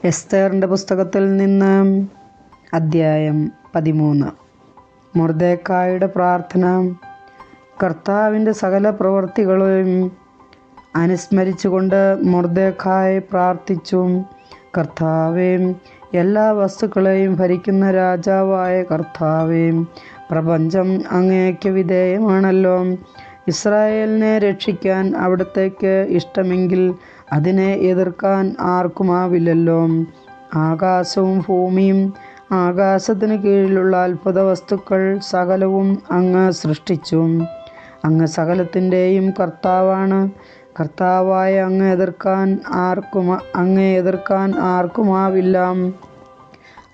എസ്തേറിൻ്റെ പുസ്തകത്തിൽ നിന്ന് അദ്ധ്യായം 13. മൊർദെഖായിയുടെ പ്രാർത്ഥന. കർത്താവിൻ്റെ സകല പ്രവൃത്തികളെയും അനുസ്മരിച്ചുകൊണ്ട് മൊർദെഖായി പ്രാർത്ഥിച്ചു. കർത്താവേ, എല്ലാ വസ്തുക്കളെയും ഭരിക്കുന്ന രാജാവായ കർത്താവേ, പ്രപഞ്ചം അങ്ങേക്ക് വിധേയമാണല്ലോ. ഇസ്രായേലിനെ രക്ഷിക്കാൻ അവിടത്തേക്ക് ഇഷ്ടമെങ്കിൽ അതിനെ എതിർക്കാൻ ആർക്കുമാവില്ലല്ലോ. ആകാശവും ഭൂമിയും ആകാശത്തിന് കീഴിലുള്ള അത്ഭുത വസ്തുക്കൾ സകലവും അങ്ങ് സൃഷ്ടിച്ചു. അങ്ങ് സകലത്തിൻ്റെയും കർത്താവാണ്. കർത്താവായ അങ്ങേ എതിർക്കാൻ ആർക്കുമാവില്ല.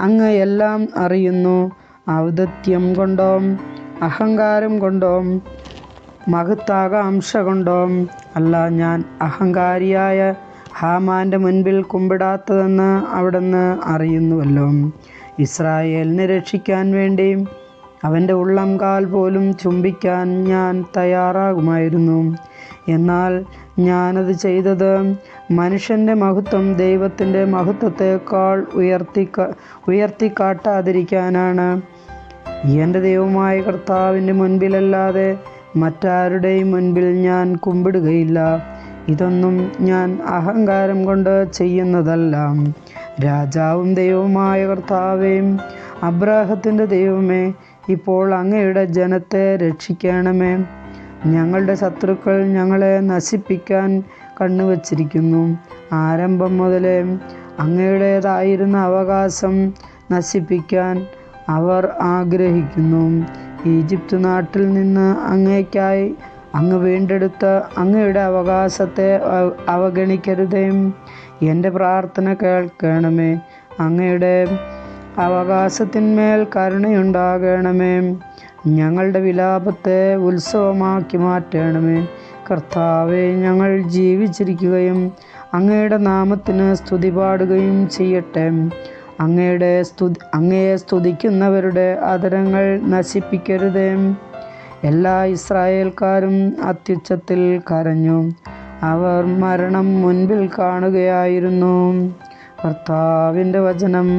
അങ്ങ് എല്ലാം അറിയുന്നു. ഔദത്യം കൊണ്ടോ അഹങ്കാരം കൊണ്ടോ മഹത്താകാംക്ഷ കൊണ്ടോ അല്ല ഞാൻ അഹങ്കാരിയായ ഹാമാൻ്റെ മുൻപിൽ കുമ്പിടാത്തതെന്ന് അവിടുന്ന് അറിയുന്നുവല്ലോ. ഇസ്രായേലിനെ രക്ഷിക്കാൻ വേണ്ടി അവൻ്റെ ഉള്ളംകാൽ പോലും ചുംബിക്കാൻ ഞാൻ തയ്യാറാകുമായിരുന്നു. എന്നാൽ ഞാനത് ചെയ്തത് മനുഷ്യൻ്റെ മഹത്വം ദൈവത്തിൻ്റെ മഹത്വത്തേക്കാൾ ഉയർത്തിക്കാട്ടാതിരിക്കാനാണ്. എൻ്റെ ദൈവമായ കർത്താവിൻ്റെ മുൻപിലല്ലാതെ മറ്റാരുടെയും മുൻപിൽ ഞാൻ കുമ്പിടുകയില്ല. ഇതൊന്നും ഞാൻ അഹങ്കാരം കൊണ്ട് ചെയ്യുന്നതല്ല. രാജാവും ദൈവവുമായ കർത്താവേ, അബ്രാഹത്തിൻ്റെ ദൈവമേ, ഇപ്പോൾ അങ്ങയുടെ ജനത്തെ രക്ഷിക്കണമേ. ഞങ്ങളുടെ ശത്രുക്കൾ ഞങ്ങളെ നശിപ്പിക്കാൻ കണ്ണുവച്ചിരിക്കുന്നു. ആരംഭം മുതലേ അങ്ങയുടേതായിരുന്ന അവകാശം നശിപ്പിക്കാൻ അവർ ആഗ്രഹിക്കുന്നു. ഈജിപ്ത് നാട്ടിൽ നിന്ന് അങ്ങേക്കായി അങ്ങ് വീണ്ടെടുത്ത അങ്ങയുടെ അവകാശത്തെ അവഗണിക്കരുതേ. എൻ്റെ പ്രാർത്ഥന കേൾക്കണമേ. അങ്ങയുടെ അവകാശത്തിന്മേൽ കരുണയുണ്ടാകണമേ. ഞങ്ങളുടെ വിലാപത്തെ ഉത്സവമാക്കി മാറ്റണമേ. കർത്താവേ, ഞങ്ങൾ ജീവിച്ചിരിക്കുകയും അങ്ങയുടെ നാമത്തിന് സ്തുതി പാടുകയും ചെയ്യട്ടെ. അങ്ങയെ സ്തുതിക്കുന്നവരുടെ അധരങ്ങൾ നശിപ്പിക്കരുതേ. എല്ലാ ഇസ്രായേൽക്കാരും അത്യുച്ചത്തിൽ കരഞ്ഞു. അവർ മരണം മുൻപിൽ കാണുകയായിരുന്നു. കർത്താവിൻ്റെ വചനം.